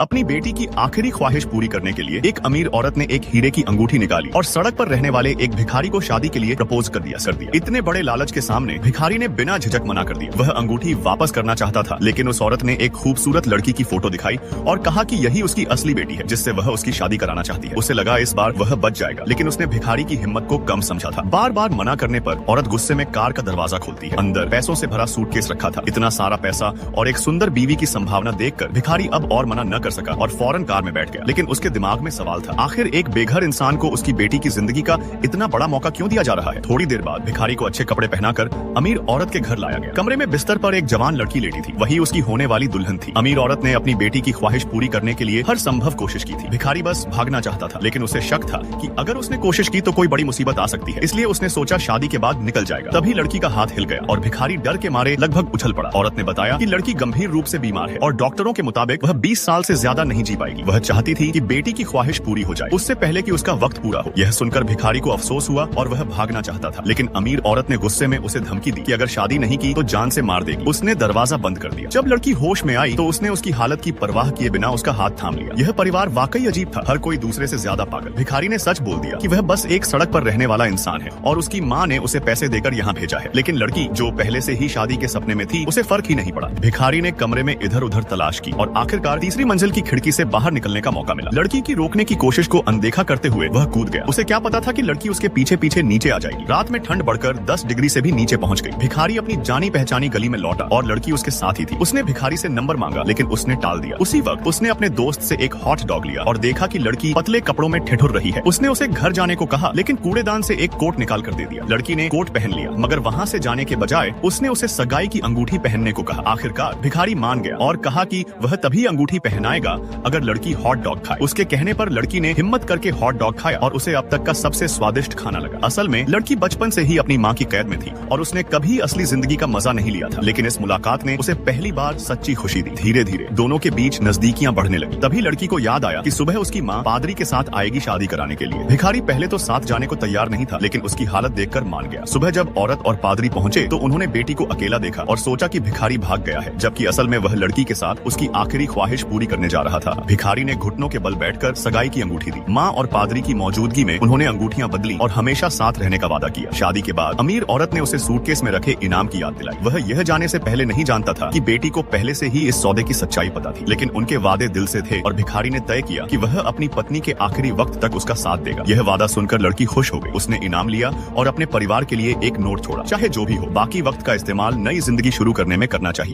अपनी बेटी की आखिरी ख्वाहिश पूरी करने के लिए एक अमीर औरत ने एक हीरे की अंगूठी निकाली और सड़क पर रहने वाले एक भिखारी को शादी के लिए प्रपोज कर दिया। इतने बड़े लालच के सामने भिखारी ने बिना झिझक मना कर दिया। वह अंगूठी वापस करना चाहता था, लेकिन उस औरत ने एक खूबसूरत लड़की की फोटो दिखाई और कहा कि यही उसकी असली बेटी है जिससे वह उसकी शादी कराना चाहती है। उसे लगा इस बार वह बच जाएगा, लेकिन उसने भिखारी की हिम्मत को कम समझा था। बार बार मना करने पर औरत गुस्से में कार का दरवाजा खोलती है। अंदर पैसों से भरा सूटकेस रखा था। इतना सारा पैसा और एक सुंदर बीवी की संभावना देखकर भिखारी अब और मना न कर सका और फौरन कार में बैठ गया। लेकिन उसके दिमाग में सवाल था, आखिर एक बेघर इंसान को उसकी बेटी की जिंदगी का इतना बड़ा मौका क्यों दिया जा रहा है। थोड़ी देर बाद भिखारी को अच्छे कपड़े पहनाकर अमीर औरत के घर लाया गया। कमरे में बिस्तर पर एक जवान लड़की लेटी थी। वही उसकी होने वाली दुल्हन थी। अमीर औरत ने अपनी बेटी की ख्वाहिश पूरी करने के लिए हर संभव कोशिश की थी। भिखारी बस भागना चाहता था, लेकिन उसे शक था कि अगर उसने कोशिश की तो कोई बड़ी मुसीबत आ सकती है। इसलिए उसने सोचा शादी के बाद निकल जाएगा। तभी लड़की का हाथ हिल गया और भिखारी डर के मारे लगभग उछल पड़ा। औरत ने बताया कि लड़की गंभीर रूप से बीमार है और डॉक्टरों के मुताबिक वह 20 साल से ज्यादा नहीं जी पाएगी। वह चाहती थी कि बेटी की ख्वाहिश पूरी हो जाए, उससे पहले कि उसका वक्त पूरा हो। यह सुनकर भिखारी को अफसोस हुआ और वह भागना चाहता था, लेकिन अमीर औरत ने गुस्से में उसे धमकी दी कि अगर शादी नहीं की तो जान से मार देगी। उसने दरवाजा बंद कर दिया। जब लड़की होश में आई तो उसने उसकी हालत की परवाह किए बिना उसका हाथ थाम लिया। यह परिवार वाकई अजीब था, हर कोई दूसरे से ज्यादा पागल। भिखारी ने सच बोल दिया कि वह बस एक सड़क पर रहने वाला इंसान है और उसकी माँ ने उसे पैसे देकर यहाँ भेजा है। लेकिन लड़की जो पहले से ही शादी के सपने में थी, उसे फर्क ही नहीं पड़ा। भिखारी ने कमरे में इधर उधर तलाश की और आखिरकार तीसरी मंजिल की खिड़की से बाहर निकलने का मौका मिला। लड़की की रोकने की कोशिश को अनदेखा करते हुए वह कूद गया। उसे क्या पता था कि लड़की उसके पीछे पीछे नीचे आ जाएगी। रात में ठंड बढ़कर 10 डिग्री से भी नीचे पहुंच गई। भिखारी अपनी जानी पहचानी गली में लौटा और लड़की उसके साथ ही थी। उसने भिखारी से नंबर मांगा, लेकिन उसने टाल दिया। उसी वक्त उसने अपने दोस्त से एक हॉट डॉग लिया और देखा कि लड़की पतले कपड़ों में ठिठुर रही है। उसने उसे घर जाने को कहा, लेकिन कूड़ेदान से एक कोट निकाल कर दे दिया। लड़की ने कोट पहन लिया, मगर वहाँ से जाने के बजाय उसने उसे सगाई की अंगूठी पहनने को कहा। आखिरकार भिखारी मान गया और कहा कि वह तभी अंगूठी पहनाएगा अगर लड़की हॉट डॉग खाए। उसके कहने पर लड़की ने हिम्मत करके हॉट डॉग खाया और उसे अब तक का सबसे स्वादिष्ट खाना लगा। असल में लड़की बचपन से ही अपनी माँ की कैद में थी और उसने कभी असली जिंदगी का मजा नहीं लिया था, लेकिन इस मुलाकात ने उसे पहली बार सच्ची खुशी दी। धीरे धीरे दोनों के बीच नजदीकियां बढ़ने लगी। तभी लड़की को याद आया कि सुबह उसकी माँ पादरी के साथ आएगी शादी कराने के लिए। भिखारी पहले तो साथ जाने को तैयार नहीं था, लेकिन उसकी हालत देखकर मान गया। सुबह जब औरत और पादरी पहुंचे तो उन्होंने बेटी को अकेला देखा और सोचा कि भिखारी भाग गया है, जबकि असल में वह लड़की के साथ उसकी आखिरी ख्वाहिश पूरी करने जा रहा था। भिखारी ने घुटनों के बल बैठकर सगाई की अंगूठी दी। माँ और पादरी की मौजूदगी में उन्होंने अंगूठियां बदली और हमेशा साथ रहने का वादा किया। शादी के बाद अमीर औरत ने उसे सूटकेस में रखे इनाम की याद दिलाई। वह यह जाने से पहले नहीं जानता था कि बेटी को पहले से ही इस सौदे की सच्चाई पता थी, लेकिन उनके वादे दिल से थे और भिखारी ने तय किया कि वह अपनी पत्नी के आखिरी वक्त तक उसका साथ देगा। यह वादा सुनकर लड़की खुश हो गई। उसने इनाम लिया और अपने परिवार के लिए एक नोट छोड़ा। चाहे जो भी हो, बाकी वक्त का इस्तेमाल नई जिंदगी शुरू करने में करना चाहिए।